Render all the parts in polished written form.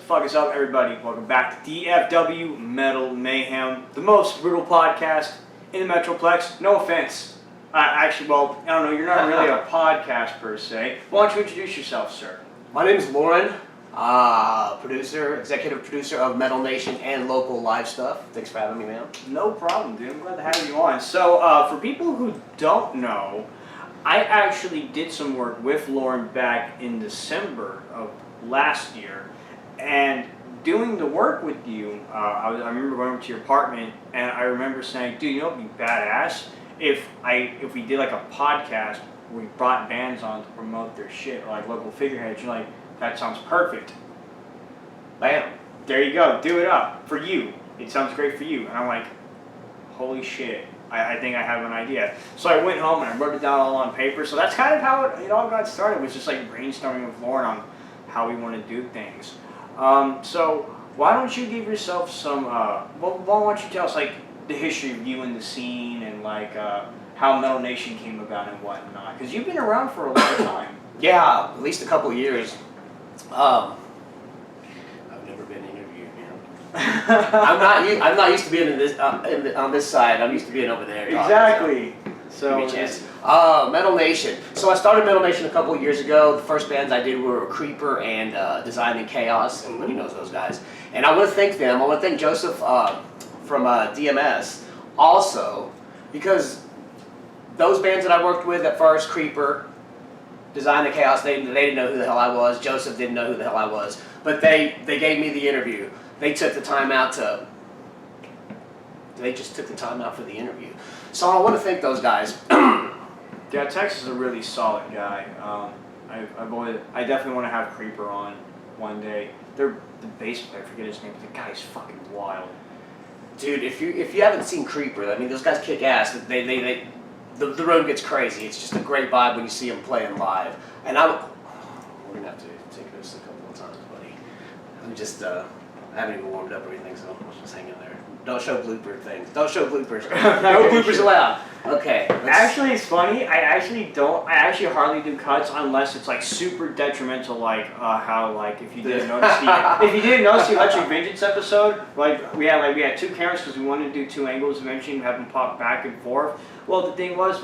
fuck is up, everybody? Welcome back to DFW Metal Mayhem, the most brutal podcast in the Metroplex. No offense. I don't know, you're not really a podcast per se. Why don't you introduce yourself, sir? My name is Lauren, executive producer of Metal Nation and local live stuff. Thanks for having me, man. No problem, dude. I'm glad to have you on. So, for people who don't know, I actually did some work with Lauren back in December of last year, and doing the work with you, I remember going over to your apartment, and I remember saying, dude, you know what would be badass? If we did like a podcast where we brought bands on to promote their shit, or like local figureheads. You're like, that sounds perfect. Bam. There you go, do it up for you. It sounds great for you. And I'm like, holy shit, I think I have an idea. So I went home and I wrote it down all on paper. So that's kind of how it all got started, was just like brainstorming with Lauren on how we want to do things. So why don't you give yourself some, why don't you tell us like the history of you and the scene, and like how Metal Nation came about and whatnot, because you've been around for a long time. Yeah, at least a couple of years. I've never been interviewed, man. I'm not used to being in this on this side. I'm used to being over there. Exactly. So give me a chance. Metal Nation. So I started Metal Nation a couple of years ago. The first bands I did were Creeper and Design and Chaos. Everybody knows those guys. And I want to thank them. I want to thank Joseph from DMS also, because those bands that I worked with at first, Creeper, Design and Chaos, they didn't know who the hell I was. Joseph didn't know who the hell I was. But they gave me the interview. They took the time out they just took the time out for the interview. So I want to thank those guys. Yeah, Tex is a really solid guy. I definitely want to have Creeper on one day. The bass player, I forget his name, but the guy's fucking wild. Dude, if you haven't seen Creeper, I mean, those guys kick ass. The room gets crazy. It's just a great vibe when you see them playing live. And we're gonna have to take this a couple of times, buddy. I'm just I haven't even warmed up or anything, so I'm just hanging there. Don't show blooper things. Don't show bloopers. No bloopers allowed. Okay. Actually, it's funny. I actually hardly do cuts unless it's like super detrimental, like how like if you didn't notice the Electric Vengeance episode, we had two cameras because we wanted to do two angles eventually and have them pop back and forth. Well, the thing was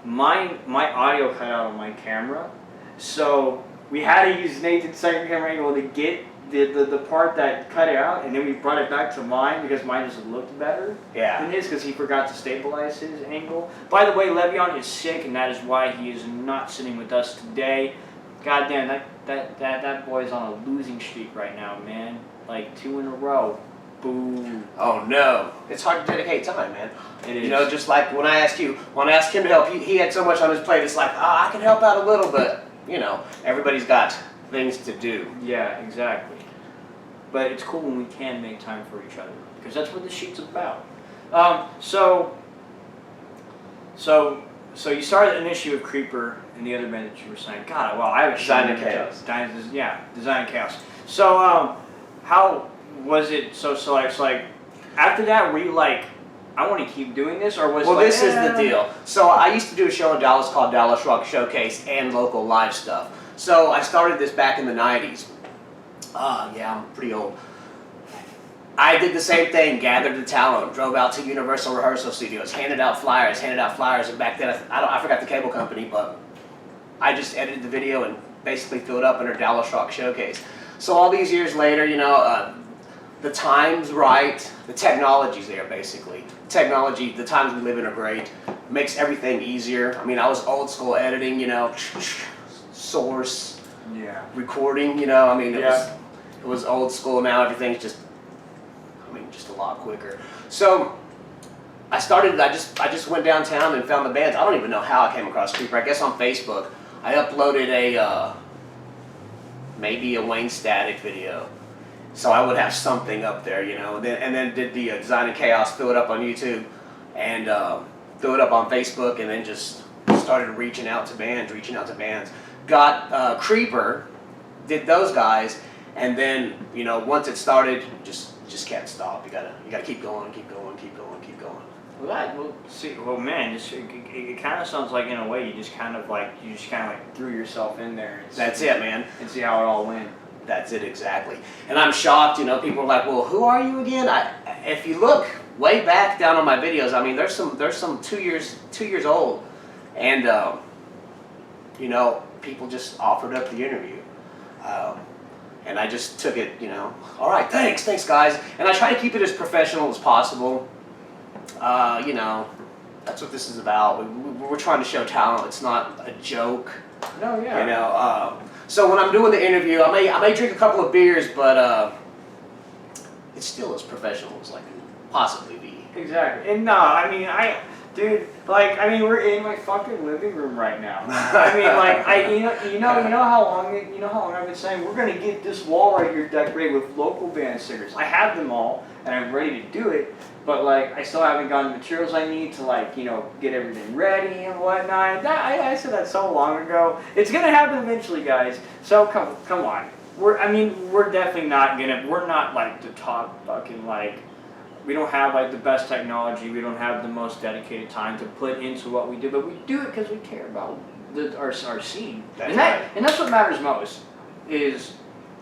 my audio cut out on my camera, so we had to use Nathan's second camera angle to get the part that cut it out, and then we brought it back to mine because mine just looked better than his because he forgot to stabilize his angle. By the way, Le'Veon is sick, and that is why he is not sitting with us today. God damn, that boy's on a losing streak right now, man. Like 2 in a row. Boo. Oh no. It's hard to dedicate time, man. It is. You know, just like when I asked him to help, he had so much on his plate, it's like, I can help out a little, but, you know, everybody's got things to do. Yeah, exactly. But it's cool when we can make time for each other, because that's what this sheet's about. So you started an issue with Creeper and the other band that you were saying. God, well, I have Design and Chaos. Design and Chaos. So how was it? So like after that, were you like, I want to keep doing this, or was well, it like, this is the deal. So I used to do a show in Dallas called Dallas Rock Showcase and local live stuff. So I started this back in the 90s. Yeah, I'm pretty old. I did the same thing, gathered the talent, drove out to Universal Rehearsal Studios, handed out flyers, and back then, I forgot the cable company, but I just edited the video and basically threw it up under Dallas Rock Showcase. So all these years later, you know, the time's right, the technology's there, basically. Technology, the times we live in are great, makes everything easier. I mean, I was old school editing, you know, source, recording, you know, I mean, it was old school. Now everything's just a lot quicker. So I just went downtown and found the bands. I don't even know how I came across Creeper. I guess on Facebook. I uploaded maybe a Wayne Static video. So I would have something up there, you know, and then did the Design and Chaos, threw it up on YouTube, and threw it up on Facebook, and then just started reaching out to bands. Got Creeper, did those guys, and then, you know, once it started, just can't stop. You gotta keep going. Well, man, it kind of sounds like in a way you just kind of like threw yourself in there. That's it, man. And see how it all went. That's it exactly. And I'm shocked, you know, people are like, well, who are you again? If you look way back down on my videos, I mean, there's some 2 years old, and you know, people just offered up the interview, and I just took it, you know, all right, thanks guys, and I try to keep it as professional as possible. You know, that's what this is about. We're trying to show talent. It's not a joke. No, yeah. You know, so when I'm doing the interview, I may drink a couple of beers, but it's still as professional as I can possibly be. Exactly. And no, I mean, dude, like, I mean, we're in my fucking living room right now. I mean, like, you know how long I've been saying we're gonna get this wall right here decorated with local band stickers. I have them all, and I'm ready to do it. But like, I still haven't gotten the materials I need to, like, you know, get everything ready and whatnot. I said that so long ago. It's gonna happen eventually, guys. So come on. We're definitely not gonna. We're not like the top fucking, like. We don't have like the best technology. We don't have the most dedicated time to put into what we do. But we do it because we care about our scene. That's And that's what matters most. Is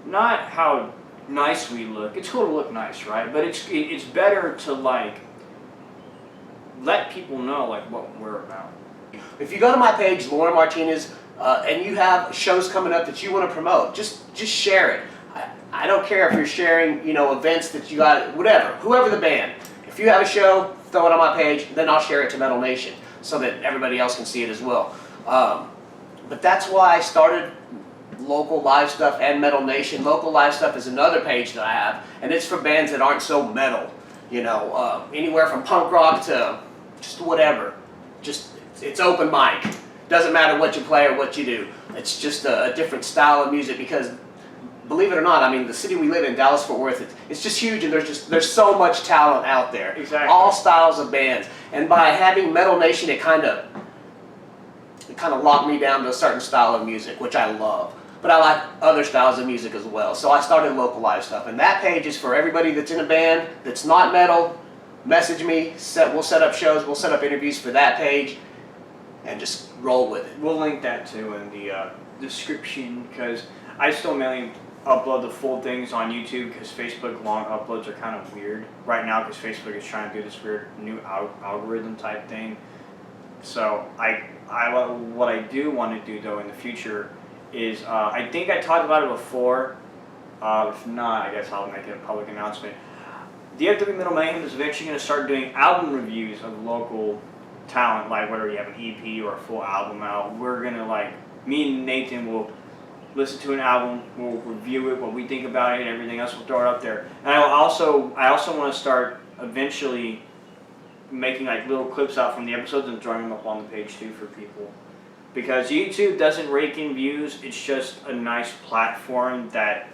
not how nice we look. It's cool to look nice, right? But it's better to like let people know like what we're about. If you go to my page, Lauren Martinez, and you have shows coming up that you want to promote, just share it. I don't care if you're sharing, you know, events that you got, whatever, whoever the band. If you have a show, throw it on my page, then I'll share it to Metal Nation so that everybody else can see it as well. But that's why I started Local Live Stuff and Metal Nation. Local Live Stuff is another page that I have, and it's for bands that aren't so metal. You know, anywhere from punk rock to just whatever. Just, it's open mic. Doesn't matter what you play or what you do. It's just a different style of music because, believe it or not, I mean, the city we live in, Dallas-Fort Worth, it's just huge, and there's so much talent out there. Exactly. All styles of bands. And by having Metal Nation, it kind of locked me down to a certain style of music, which I love. But I like other styles of music as well. So I started Local Live Stuff, and that page is for everybody that's in a band that's not metal. Message me. We'll set up shows. We'll set up interviews for that page, and just roll with it. We'll link that too in the description because I still mainly upload the full things on YouTube because Facebook long uploads are kind of weird right now because Facebook is trying to do this weird new algorithm type thing. So what I do want to do though in the future is I think I talked about it before. If not, I guess I'll make it a public announcement. DFW Metal Mayhem is eventually going to start doing album reviews of local talent, like whether you have an EP or a full album out. We're going to, like, me and Nathan will listen to an album, we'll review it, what we think about it, and everything else, we'll throw it up there. And I also want to start eventually making like little clips out from the episodes and throwing them up on the page too for people. Because YouTube doesn't rake in views, it's just a nice platform that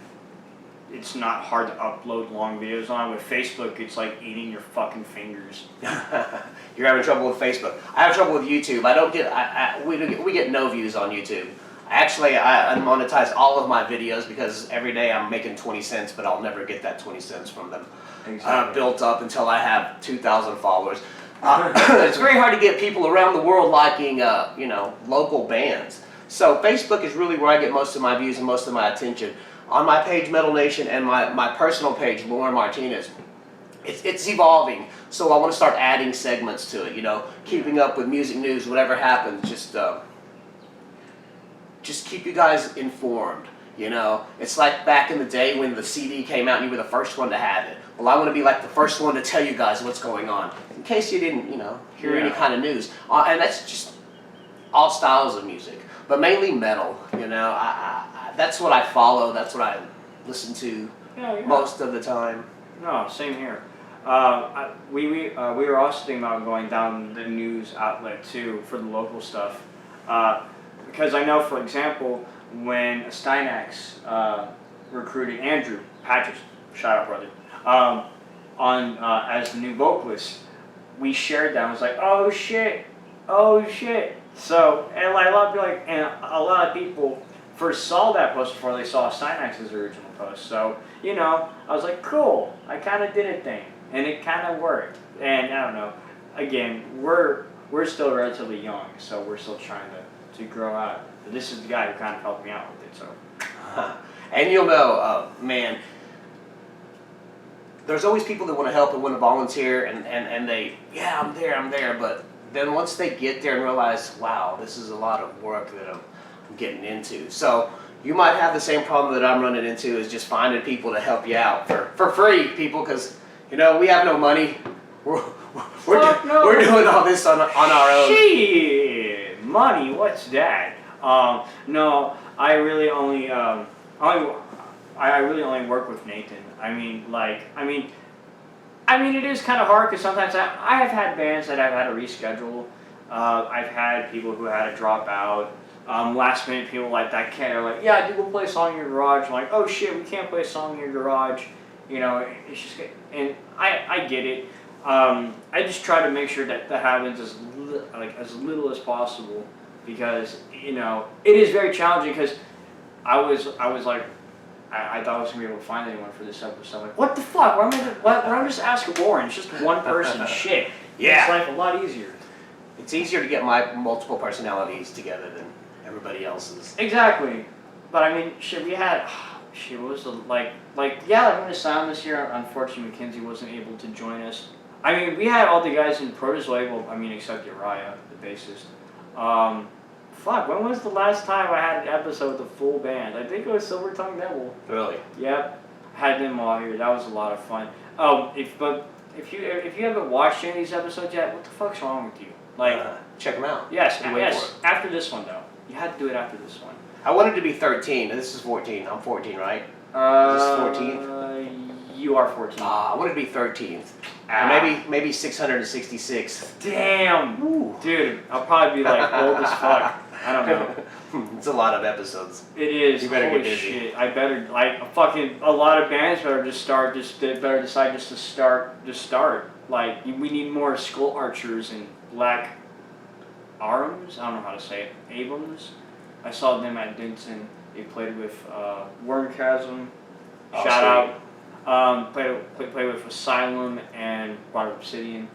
it's not hard to upload long videos on. With Facebook, it's like eating your fucking fingers. You're having trouble with Facebook. I have trouble with YouTube. I don't get. We get no views on YouTube. Actually, I monetize all of my videos because every day I'm making 20 cents, but I'll never get that 20 cents from them built up until I have 2,000 followers. It's very hard to get people around the world liking, you know, local bands. So Facebook is really where I get most of my views and most of my attention. On my page, Metal Nation, and my personal page, Lauren Martinez, it's evolving. So I want to start adding segments to it, you know, keeping up with music news, whatever happens, just keep you guys informed, you know. It's like back in the day when the CD came out and you were the first one to have it. Well, I want to be like the first one to tell you guys what's going on, in case you didn't, you know, hear any kind of news. And that's just all styles of music, but mainly metal, you know. That's what I follow. That's what I listen to most of the time. No, same here. We were also thinking about going down the news outlet too for the local stuff, because I know, for example, when Stynax recruited Andrew Patches, shout out brother, as the new vocalist, we shared that. I was like, oh shit. So and like a lot of people first saw that post before they saw Stynax's original post. So, you know, I was like, cool, I kind of did a thing, and it kind of worked. And I don't know, again, we're still relatively young, so we're still trying to grow out. But this is the guy who kind of helped me out with it, so. And you'll know, man, there's always people that want to help and want to volunteer, and they, yeah, I'm there, but then once they get there and realize, wow, this is a lot of work that I'm getting into. So you might have the same problem that I'm running into, is just finding people to help you out for free, people, because, you know, we have no money. We're doing all this on our own. Shit, money, what's that? No, I really only work with Nathan. I mean, it is kind of hard because sometimes I have had bands that I've had to reschedule. I've had people who had to drop out. Last minute people like that can't. Are like, yeah, dude, we'll play a song in your garage. I'm like, oh shit, we can't play a song in your garage. You know, it's just, and I get it. I just try to make sure that happens as little as possible, because, you know, it is very challenging, because I was like, I thought I was gonna be able to find anyone for this episode. I'm like, what the fuck? Why am I just asking Warren? It's just one person. Shit. Yeah. Makes life a lot easier. It's easier to get my multiple personalities together than everybody else's. Exactly. But I mean, shit, we had, shit, what was the, like when the sound this year, unfortunately Mackenzie wasn't able to join us. I mean, we had all the guys in Protozoid, well, I mean, except Uriah, the bassist. Fuck, when was the last time I had an episode with a full band? I think it was Silver Tongue Devil. Really? Yep. Had them all here. That was a lot of fun. Oh, if you haven't watched any of these episodes yet, what the fuck's wrong with you? Like, check them out. yes, And wait yes. for it. After this one though, you had to do it after this one. I wanted to be 13, and this is 14. I'm 14, right? Is this 14th? You are 14. I wanted to be 13th. Maybe 666. Damn. Ooh. Dude, I'll probably be like old as fuck. I don't know. It's a lot of episodes. It is. You better Holy get busy. shit. I better, like, a lot of bands better decide just to start. Like, we need more skull archers and black arms. I don't know how to say it. Abrams. I saw them at Denton. They played with Wormchasm. Shout out. Played with Asylum and Water Obsidian.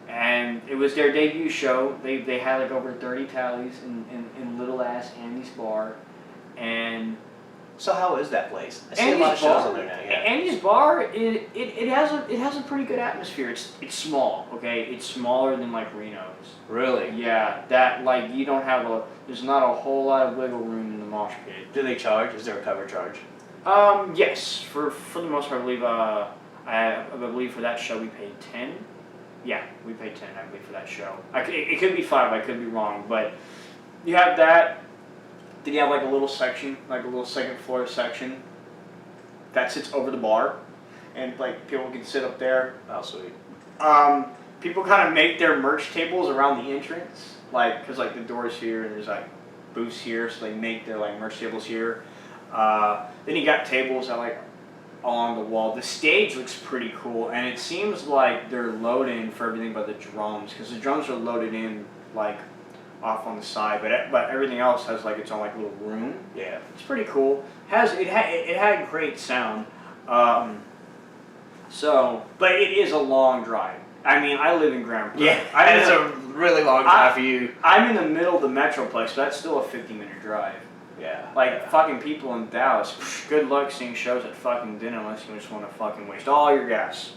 And it was their debut show. They had like over 30 tallies in little ass Andy's Bar. And So how is that place? I see a lot of shows in there now. Yeah. Andy's Bar, it has a pretty good atmosphere. It's small, okay? It's smaller than like Reno's. Really? Yeah, that, like, you don't have there's not a whole lot of wiggle room in the mosh pit. Do they charge? Is there a cover charge? Yes, for the most part, I believe for that show we paid 10. Yeah, we paid 10, I believe, for that show. It could be 5, I could be wrong, but you have that. Then you have like a little section, like a little second floor section that sits over the bar, and like people can sit up there. Oh, sweet. People kind of make their merch tables around the entrance, like, cause like the door's here and there's like booths here, so they make their like merch tables here. Then you got tables that like along the wall. The stage looks pretty cool, and it seems like they're loading for everything but the drums, because the drums are loaded in like off on the side, but everything else has like its own like little room. Yeah. It's pretty cool. It had great sound. But it is a long drive. I mean, I live in Grand Prairie. Yeah, it's a really long drive for you. I'm in the middle of the Metroplex, so that's still a 50-minute drive. Yeah. Like, fucking people in Dallas, good luck seeing shows at fucking dinner unless you just want to fucking waste all your gas.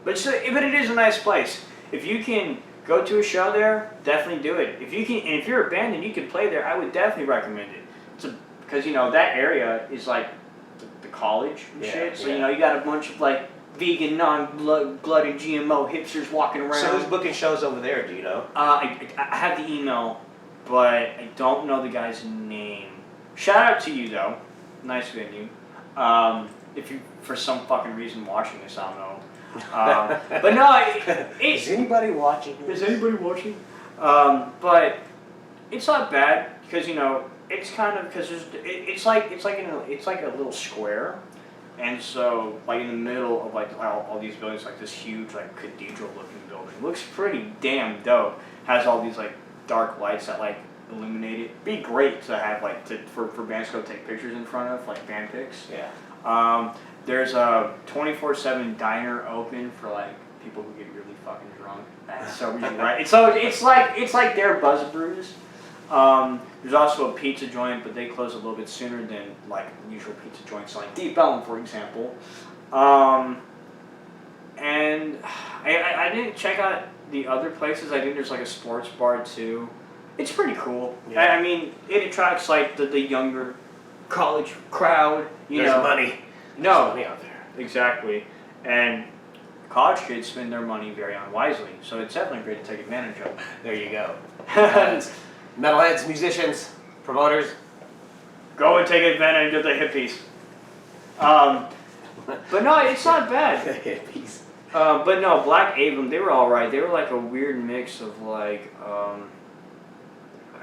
But it is a nice place. If you can go to a show there, definitely do it. If you're a band and you can play there, I would definitely recommend it. Because, you know, that area is like the college and shit. So, you know, you got a bunch of like vegan, non-glutton, GMO hipsters walking around. So who's booking shows over there, do you know? I have the email, but I don't know the guy's name. Shout out to you though. Nice venue. If you, for some fucking reason, watching this, I don't know. But no, is anybody watching this? Is anybody watching? But it's not bad, because, you know, it's kind of, because it's like a little square. And so, like, in the middle of like all these buildings, like this huge like cathedral-looking building, looks pretty damn dope. Has all these like dark lights that like illuminate it. Be great to have like for bands to go take pictures in front of, like band pics. Yeah. There's a 24/7 diner open for like people who get really fucking drunk. That's so easy, right? So it's like their Buzz Brews. There's also a pizza joint, but they close a little bit sooner than like usual pizza joints, like Deep Ellum, for example. And I didn't check out the other places. I think there's like a sports bar too. It's pretty cool. Yeah. I mean, it attracts like the younger college crowd. You There's know, money. No, There's money out there. exactly. And college kids spend their money very unwisely, so it's definitely great to take advantage of. There you go. Metalheads, musicians, promoters. Go and take advantage of the hippies. But no, it's not bad. Hippies. But no, Black Abram, they were alright. They were like a weird mix of like,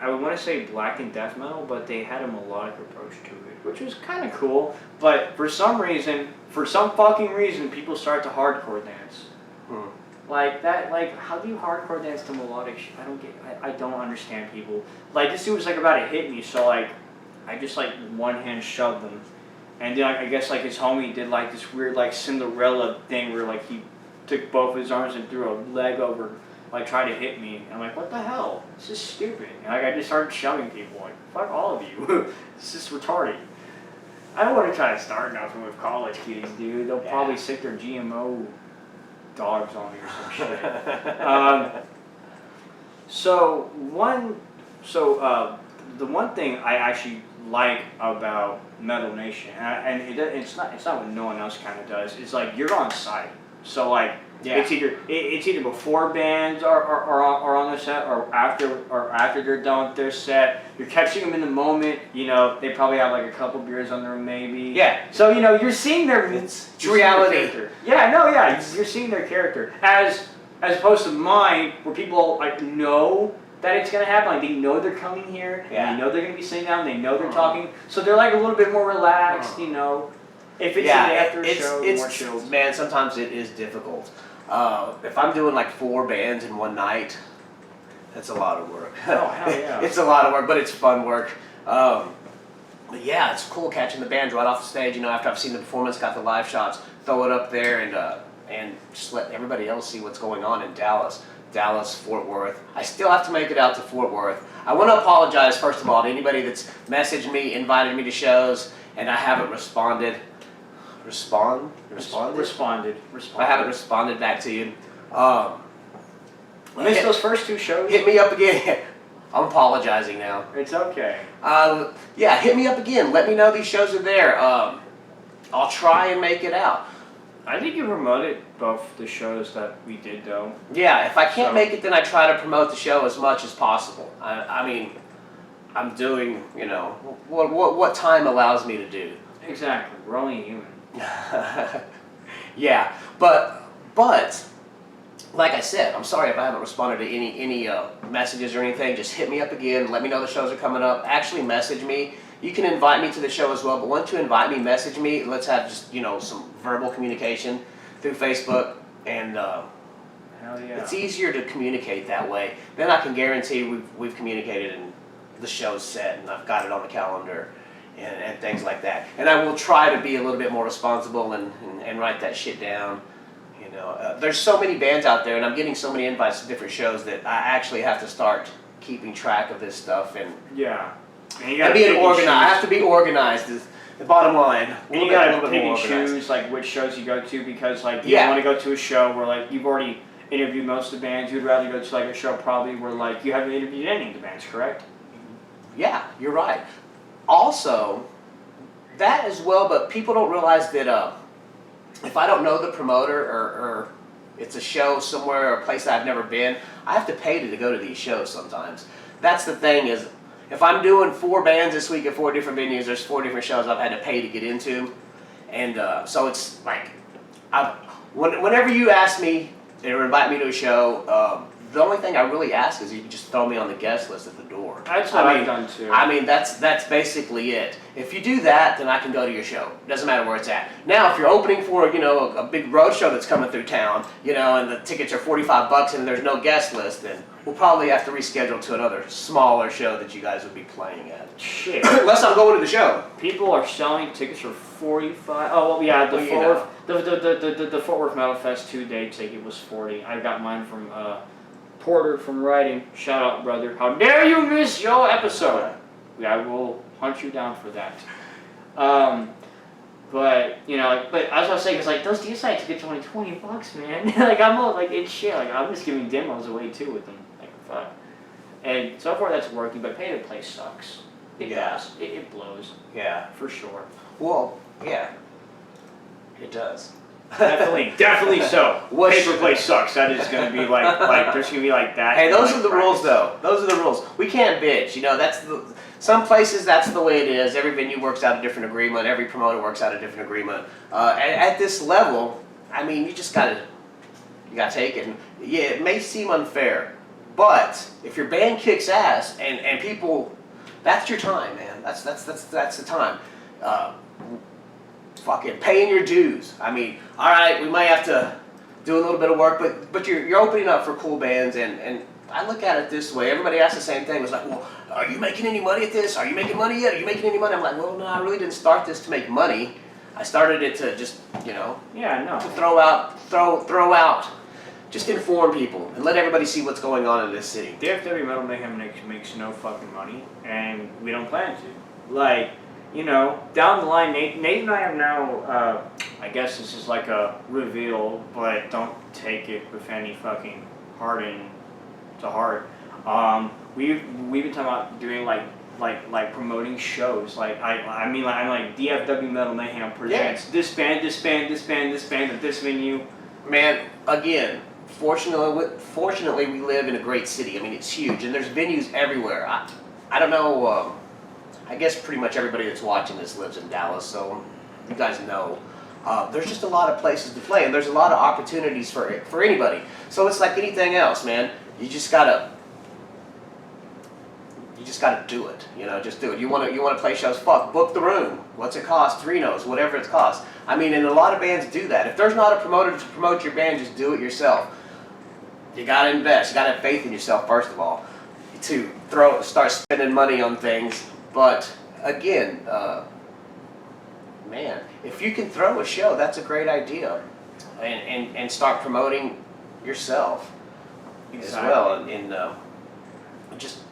I would want to say black and death metal, but they had a melodic approach to it, which was kind of cool. But for some fucking reason, people start to hardcore dance. Like that, like how do you hardcore dance to melodic shit? I don't understand people. Like this dude was like about to hit me, so like, I just like one hand shoved him. And then I guess like his homie did like this weird like Cinderella thing where like he took both his arms and threw a leg over, like tried to hit me. And I'm like, what the hell? This is stupid. And like I just started shoving people. Like, fuck all of you. This is retarded. I don't want to try to start nothing with college kids, dude. They'll probably sick their GMO dogs on me or some shit. The one thing I actually like about Metal Nation, and it's not what no one else kind of does. It's like you're on site, so like it's either before bands are on the set or after they're done with their set. You're catching them in the moment. You know they probably have like a couple beers under them maybe. Yeah. So you know you're seeing their it's reality. You're seeing their character as opposed to mine where people like know that it's gonna happen. Like they know they're coming here, and they know they're gonna be sitting down. They know they're talking, so they're like a little bit more relaxed. You know, if it's a day after a show, more chilled. Man, sometimes it is difficult. If I'm doing like 4 bands in one night, that's a lot of work. Oh hell yeah! It's a lot of work, but it's fun work. But yeah, it's cool catching the bands right off the stage. You know, after I've seen the performance, got the live shots, throw it up there, and just let everybody else see what's going on in Dallas. Fort Worth. I still have to make it out to Fort Worth. I want to apologize, first of all, to anybody that's messaged me, invited me to shows, and I haven't responded. Responded. I haven't responded back to you. Missed those first 2 shows? Hit me up again. I'm apologizing now. It's okay. Yeah, hit me up again. Let me know these shows are there. I'll try and make it out. I think you promoted both the shows that we did, though. Yeah, if I can't make it, then I try to promote the show as much as possible. I mean, I'm doing, you know, what time allows me to do. Exactly. We're only human. Yeah, but like I said, I'm sorry if I haven't responded to any messages or anything. Just hit me up again. Let me know the shows are coming up. Actually, message me. You can invite me to the show as well, but once you invite me, message me. Let's have just, you know, some verbal communication through Facebook, and Hell yeah. it's easier to communicate that way. Then I can guarantee we've communicated and the show's set and I've got it on the calendar and things like that. And I will try to be a little bit more responsible and write that shit down. You know, there's so many bands out there, and I'm getting so many invites to different shows that I actually have to start keeping track of this stuff and. Yeah. And you gotta be organized. I have to be organized. Is the bottom line. And you gotta pick and choose like which shows you go to, because like you don't want to go to a show where like you've already interviewed most of the bands. You'd rather go to like a show probably where like you haven't interviewed any of the bands, correct? Yeah, you're right. Also, that as well, but people don't realize that if I don't know the promoter or it's a show somewhere or a place that I've never been, I have to pay to go to these shows sometimes. That's the thing is, if I'm doing 4 bands this week at 4 different venues, there's 4 different shows I've had to pay to get into. And so it's like, whenever you ask me or invite me to a show, the only thing I really ask is you can just throw me on the guest list at the door. That's what I've done too. I mean, that's basically it. If you do that, then I can go to your show. Doesn't matter where it's at. Now, if you're opening for, you know, a big road show that's coming through town, you know, and the tickets are $45 and there's no guest list, then we'll probably have to reschedule to another smaller show that you guys would be playing at. Shit. Unless I'm going to the show. People are selling tickets for $45. Oh well, yeah. The Fort Worth Metal Fest 2-day ticket was $40. I got mine from Porter from Writing. Shout out, brother. How dare you miss your episode? I will hunt you down for that. But but I was gonna say, cause like those DSi tickets are only $20, man. Like I'm all, like it's shit. Like I'm just giving demos away too with them. Like fuck. And so far that's working, but pay to play sucks. It does. It blows. Yeah. For sure. Well, yeah. It does. Definitely so. Pay to play sucks. That is gonna be like there's gonna be like that. Hey, those are the rules though. Those are the rules. We can't bitch. That's some places that's the way it is. Every venue works out a different agreement. Every promoter works out a different agreement. At this level, I mean, you gotta take it. And, yeah, it may seem unfair, but if your band kicks ass and people, that's your time, man. That's the time. Fucking paying your dues. I mean, all right, we might have to do a little bit of work, but you're opening up for cool bands, and I look at it this way. Everybody asks the same thing. It was like, well, are you making any money at this? Are you making money yet? Are you making any money? I'm like, well, no, I really didn't start this to make money. I started it to just, to throw out, just inform people and let everybody see what's going on in this city. DFW Metal Mayhem makes no fucking money, and we don't plan to. Like, down the line, Nate and I have now, I guess this is like a reveal, but don't take it with any fucking harden to heart. We've been talking about doing like promoting shows. Like I'm like DFW Metal Mayhem presents this band at this venue. Man, again, fortunately we live in a great city. I mean, it's huge, and there's venues everywhere. I don't know. I guess pretty much everybody that's watching this lives in Dallas, so you guys know. There's just a lot of places to play, and there's a lot of opportunities for anybody. So it's like anything else, man. You just gotta do it. Just do it. You want to play shows? Fuck, book the room. What's it cost? Reno's, whatever it costs. I mean, and a lot of bands do that. If there's not a promoter to promote your band, just do it yourself. You gotta invest. You gotta have faith in yourself first of all, to start spending money on things. But again, man, if you can throw a show, that's a great idea, and start promoting yourself as well, and it just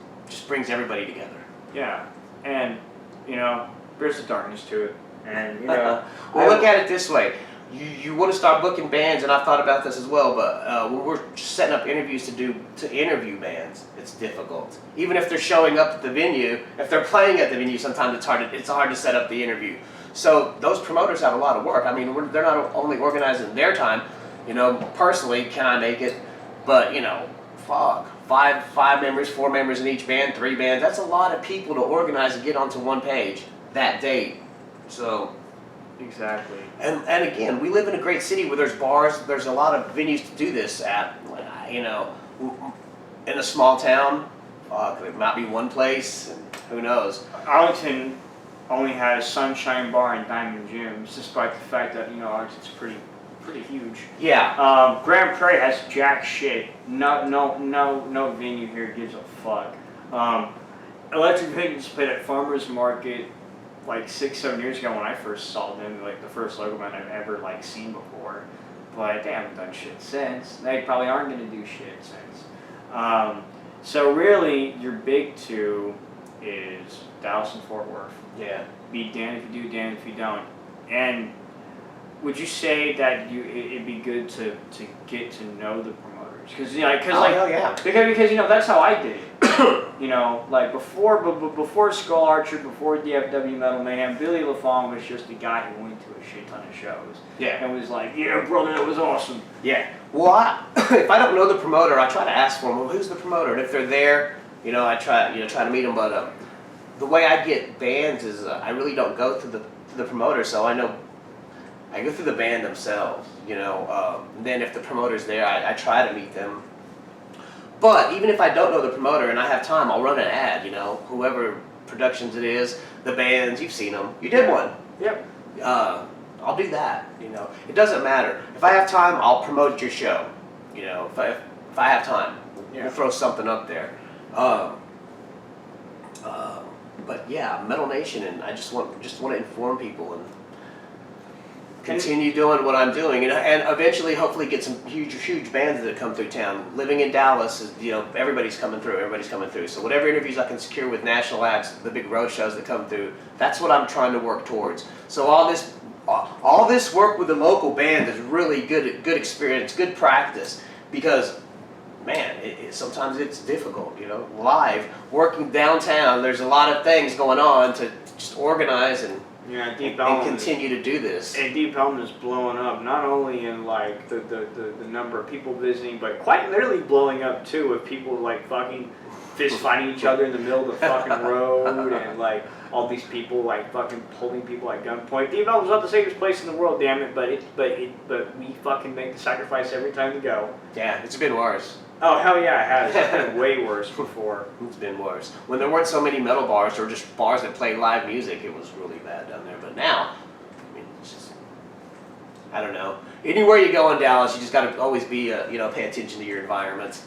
brings everybody together. Yeah, and there's the darkness to it, and well, look at it this way. You want to start booking bands, and I've thought about this as well, but when we're setting up interviews to interview bands, it's difficult. Even if they're showing up at the venue, if they're playing at the venue, sometimes it's hard to set up the interview. So those promoters have a lot of work. I mean, they're not only organizing their time. Personally, can I make it? But fuck, five members, 4 members in each band, 3 bands. That's a lot of people to organize and get onto one page that date. So. Exactly. And again, we live in a great city where there's bars, there's a lot of venues to do this at. In a small town, it might be one place, and who knows. Arlington only has Sunshine Bar and Diamond Gyms, despite the fact that Arlington's pretty huge. Yeah. Grand Prairie has jack shit. No venue here gives a fuck. Electric Pigeons played at Farmers Market like 6-7 years ago when I first saw them, like the first logo band I've ever seen before, but they haven't done shit since. They probably aren't gonna do shit since. So really, your big 2 is Dallas and Fort Worth. Yeah. Be damned if you do, damned if you don't. And would you say that it'd be good to get to know the promoters? Because that's how I did it. Before Skull Archer, before DFW Metal Mayhem, Billy LaFawn was just a guy who went to a shit ton of shows. Yeah. And was like, yeah, brother, that was awesome. Yeah. Well, if I don't know the promoter, I try to ask for them. Well, who's the promoter? And if they're there, I try to meet them. But the way I get bands is I really don't go to the promoter, so I go through the band themselves. Then if the promoter's there, I try to meet them. But even if I don't know the promoter and I have time, I'll run an ad, whoever productions it is, the bands, you've seen them. You did one. Yep. I'll do that, It doesn't matter. If I have time, I'll promote your show. If I have time, we'll throw something up there. But yeah, Metal Nation, and I just want to inform people and continue doing what I'm doing, and eventually, hopefully, get some huge bands that come through town. Living in Dallas, is, everybody's coming through. So whatever interviews I can secure with national acts, the big road shows that come through, that's what I'm trying to work towards. So all this work with the local band is really good experience, good practice, because man, sometimes it's difficult, live, working downtown, there's a lot of things going on to just organize and continue to do this. And Deep Ellum is blowing up, not only in like the number of people visiting, but quite literally blowing up too, with people like fucking fist fighting each other in the middle of the fucking road, and like all these people like fucking holding people at gunpoint. Deep Ellum's not the safest place in the world, damn it, but we fucking make the sacrifice every time we go. Yeah, it's been worse. Oh hell yeah, it has. It's been way worse before. It's been worse. When there weren't so many metal bars or just bars that played live music, it was really bad down there. But now, it's just, I don't know. Anywhere you go in Dallas, you just got to always be, pay attention to your environment.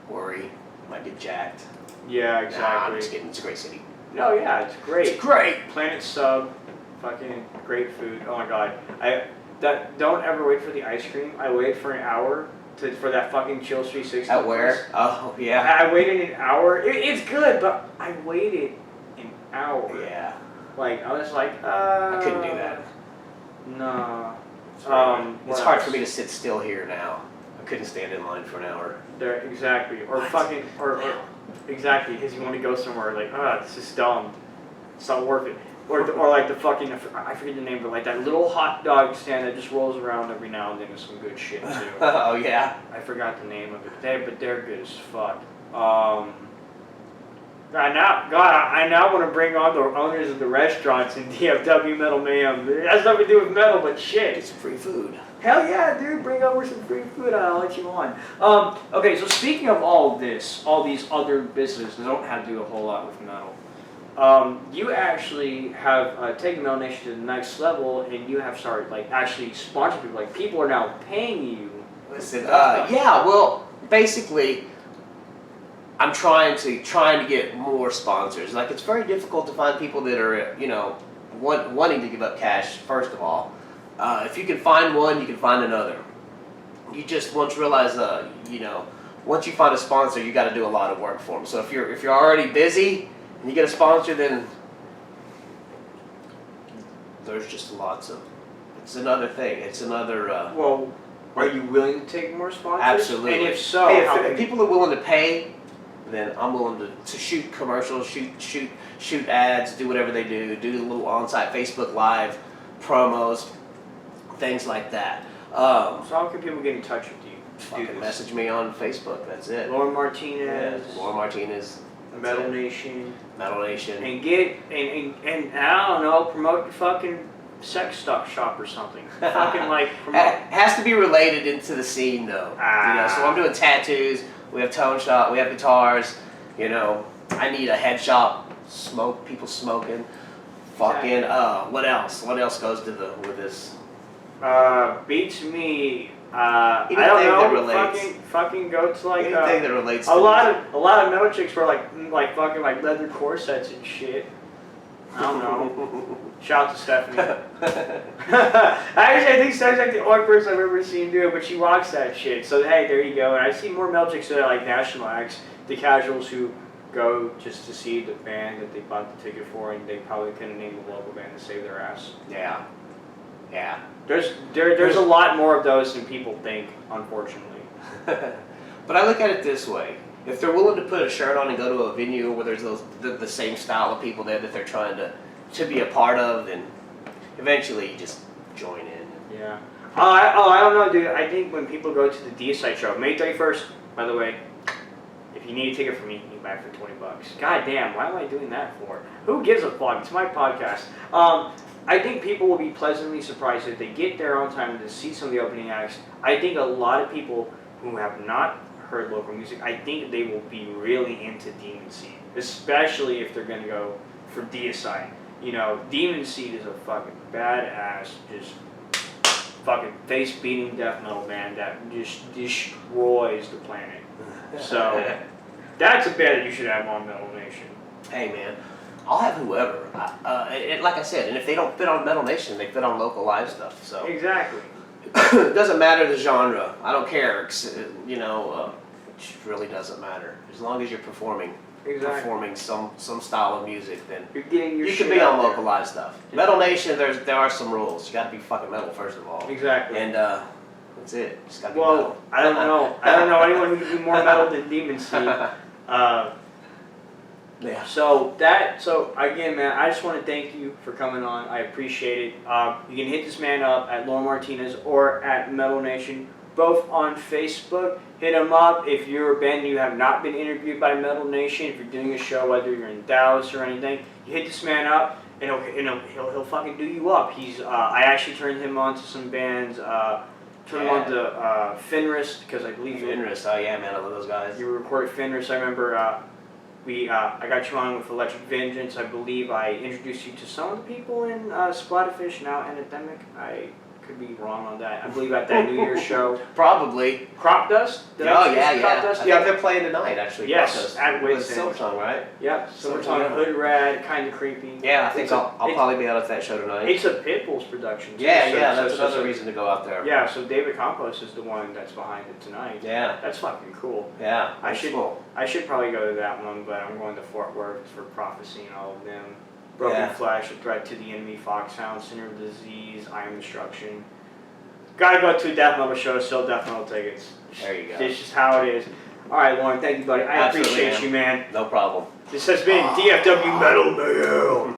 Worry, you might get jacked. Yeah, exactly. Nah, I'm just kidding. It's a great city. No, yeah, it's great. It's great. Planet Sub, fucking great food. Oh my god. Don't ever wait for the ice cream. I waited for an hour for that fucking Chill 360. At where? Oh, yeah. I waited an hour. It's good, but I waited an hour. Yeah. Like, I was like, I couldn't do that. No. It's hard for me to sit still here now. I couldn't stand in line for an hour. There, exactly. Or What? fucking, or exactly, because you want to go somewhere, like, this is dumb. It's not worth it. Or like the fucking, I forget the name, but like that little hot dog stand that just rolls around every now and then with some good shit too. Oh, yeah. I forgot the name of it. But they're good as fuck. I now want to bring on the owners of the restaurants in DFW Metal Mayhem. It has nothing to do with metal, but shit. It's free food. Hell yeah, dude, bring over some free food, I'll let you on. Okay, so speaking of all this, all these other businesses that don't have to do a whole lot with metal, you actually have taken Metal Nation to the next level, and you have started like actually sponsoring people. Like people are now paying you. Listen, yeah, well, basically, I'm trying to get more sponsors. Like it's very difficult to find people that are, wanting to give up cash. First of all, if you can find one, you can find another. You just once realize, once you find a sponsor, you got to do a lot of work for them. So if you're already busy and you get a sponsor, then there's just lots of. It's another thing. It's another. Well, are you willing to take more sponsors? Absolutely. And if so, hey, if people are willing to pay, then I'm willing to shoot commercials, shoot ads, do whatever they do a little on-site Facebook Live promos, things like that. So how can people get in touch with you? Fucking message me on Facebook. That's it. Lauren Martinez. Yeah, Lauren Martinez. Metal Nation. Metal Nation. And get and I don't know, promote your fucking sex stuff shop or something. Fucking like promote. Has to be related into the scene though. So I'm doing tattoos. We have tone shop. We have guitars. I need a head shop. People smoking. Fucking. What else? What else goes with this? Beats me. Anything I don't know. that relates. Fucking go to like Anything that relates. a lot of metal chicks wear like fucking like leather corsets and shit. I don't know. Shout out to Stephanie. Actually, I think Stephanie's like the only person I've ever seen do it, but she rocks that shit. So hey, there you go. And I see more metal chicks that are like national acts, the casuals who go just to see the band that they bought the ticket for, and they probably couldn't name the local band to save their ass. Yeah. Yeah. There's a lot more of those than people think, unfortunately. But I look at it this way. If they're willing to put a shirt on and go to a venue where there's the same style of people there that they're trying to be a part of, then eventually you just join in. Yeah. I don't know, dude. I think when people go to the Deicide show, May 31st, by the way, if you need a ticket from me, you can buy it for $20. God damn, why am I doing that for? Who gives a fuck? It's my podcast. I think people will be pleasantly surprised if they get there on time to see some of the opening acts. I think a lot of people who have not heard local music, I think they will be really into Demon Seed, especially if they're going to go for Deicide. Demon Seed is a fucking badass, just fucking face-beating death metal band that just destroys the planet. So that's a band that you should have on Metal Nation. Hey man, I'll have whoever. Like I said, and if they don't fit on Metal Nation, they fit on local live stuff. So Exactly. it doesn't matter the genre. I don't care. You know, it really doesn't matter as long as you're performing some style of music. Then You're getting your you shit can be on out there. local live stuff. Metal Nation, there are some rules. You got to be fucking metal first of all. Exactly. And that's it. Just gotta be Well, metal. I don't know. I don't know anyone who can be more metal than Demon Seed. Yeah. So again, man, I just want to thank you for coming on. I appreciate it. You can hit this man up at Lauren Martinez or at Metal Nation, both on Facebook. Hit him up if you're a band and you have not been interviewed by Metal Nation. If you're doing a show, whether you're in Dallas or anything, you hit this man up and he'll fucking do you up. I actually turned him on to some bands. Turned him on to Fenris because I believe Fenris. Oh yeah, man, I love those guys. you recorded Fenris. I remember I got you on with Electric Vengeance. I believe I introduced you to some of the people in Splatterfish, now Anthemic. I could be wrong on that. I believe at that New Year's show. Probably. Crop Dust? Did I Oh say yeah, Crop yeah. Dust? I think they're playing tonight actually. Yes, Crop Dust. at With Wiz Silvertongue, right? Yep. Silvertongue. Silvertongue, Hood Rad, kind of creepy. Yeah, I think I'll probably be out at that show tonight. It's a Pitbull's production. Too, Yeah, that's another reason to go out there. Yeah, so David Campos is the one that's behind it tonight. Yeah. That's fucking cool. Yeah. I that's should cool. probably go to that one, but I'm going to Fort Worth for Prophecy and all of them. Broken Yeah. Flesh, A Threat to the Enemy, Foxhound, Sinner of Disease, I Am Destruction. Gotta go to a death metal show to sell death metal tickets. There you go. It's just how it is. Alright, Lauren, thank you, buddy. I Absolutely, appreciate you, man. No problem. This has been DFW Metal Mail.